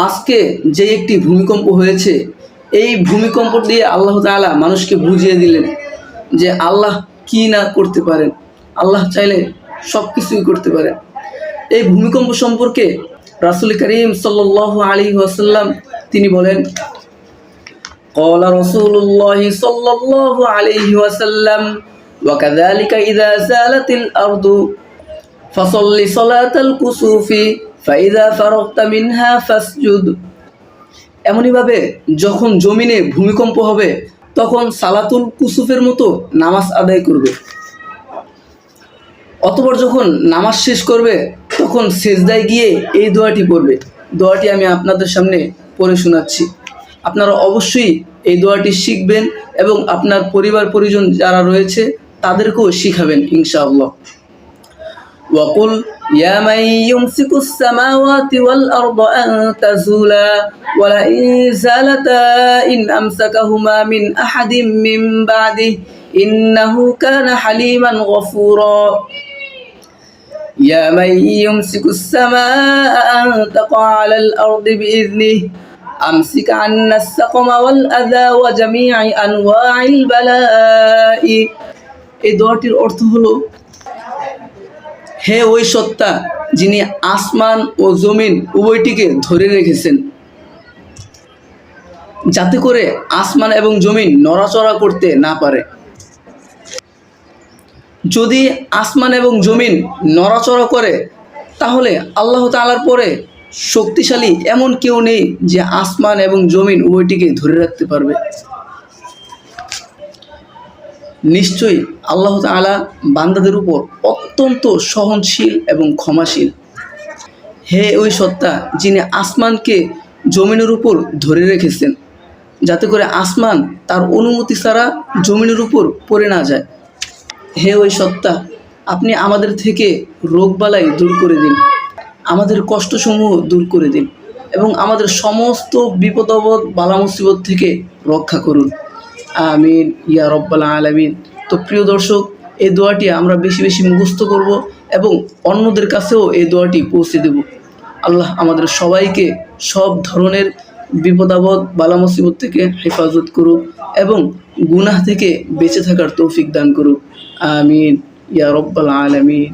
আজকে যে একটি ভূমিকম্প হয়েছে, এই ভূমিকম্প দিয়ে আল্লাহ তাআলা মানুষকে বুঝিয়ে দিলেন যে আল্লাহ কি না করতে পারেন। আল্লাহ চাইলে সব কিছুই করতে পারেন। এই ভূমিকম্প সম্পর্কে রাসূল করিম সাল্লাল্লাহু আলাইহি ওয়াসাল্লাম তিনি বলেন, قال رسول الله صلى الله عليه وسلم وكذلك إذا زالت الأرض فصل صلاة الكسوف فإذا فرغت منها فاسجد। এমনইভাবে যখন জমিনে ভূমিকম্প হবে তখন সালাতুল কুসুফের মতো নামাজ আদায় করবে। অতঃপর যখন নামাজ শেষ করবে তখন সেজদায় গিয়ে এই দোয়াটি পড়বে। দোয়াটি আমি আপনাদের সামনে পড়ে শোনাচ্ছি। আপনারা অবশ্যই এই দোয়াটি শিখবেন এবং আপনার পরিবার পরিজন যারা রয়েছে তাদেরকেও শিখাবেন ইনশাআল্লাহ। ওয়াকুল ইয়া মান ইউমসিকুস সামাওয়াতি ওয়াল আরদা আন তাজুলা ওয়ালা ইন যালাতা ইন আমসাকাহুমা মিন আহাদিম মিন বাদিহি ইন্নাহু কানা হালিমান গফুরা। ইয়া মান ইউমসিকুস সামাআ আন তাকা আলাল আরদি বিইذনিহি আমসিক আন্নাস সাকমা ওয়াল আযা ওয়া জামিআ আনওয়াইল বালাই। এই দোয়াটির অর্থ হলো, হে ওই সত্তা যিনি আসমান ও জমিন উভয়টিকে ধরে রেখেছেন, যাতে করে আসমান এবং জমিন নড়াচড়া করতে না পারে। যদি আসমান এবং জমিন নড়াচড়া করে তাহলে আল্লাহ তাআলার পরে শক্তিশালী এমন কেউ নেই যে আসমান এবং জমিন উভয়টিকে ধরে রাখতে পারবে। নিশ্চয়ই আল্লাহ তাআলা বান্দাদের উপর অত্যন্ত সহনশীল এবং ক্ষমাশীল। হে ওই সত্তা যিনি আসমানকে জমিনের উপর ধরে রেখেছেন, যাতে করে আসমান তার অনুমতি ছাড়া জমিনের উপর পড়ে না যায়। হে ওই সত্তা, আপনি আমাদের থেকে রোগবালাই দূর করে দিন, আমাদের কষ্টসমূহ দূর করে দিন এবং আমাদের সমস্ত বিপদ আপদ বালা মুসিবত থেকে রক্ষা করুন। আমিন ইয়া রব্বাল আলামিন। তো প্রিয় দর্শক, এই দোয়াটি আমরা বেশি বেশি মুখস্থ করব এবং অন্যদের কাছেও এই দোয়াটি পৌঁছে দেব। আল্লাহ আমাদের সবাইকে সব ধরনের বিপদ আপদ বালা মুসিবত থেকে হেফাজত করুক এবং গুনাহ থেকে বেঁচে থাকার তৌফিক দান করুক। আমিন ইয়া রব্বাল আলামিন।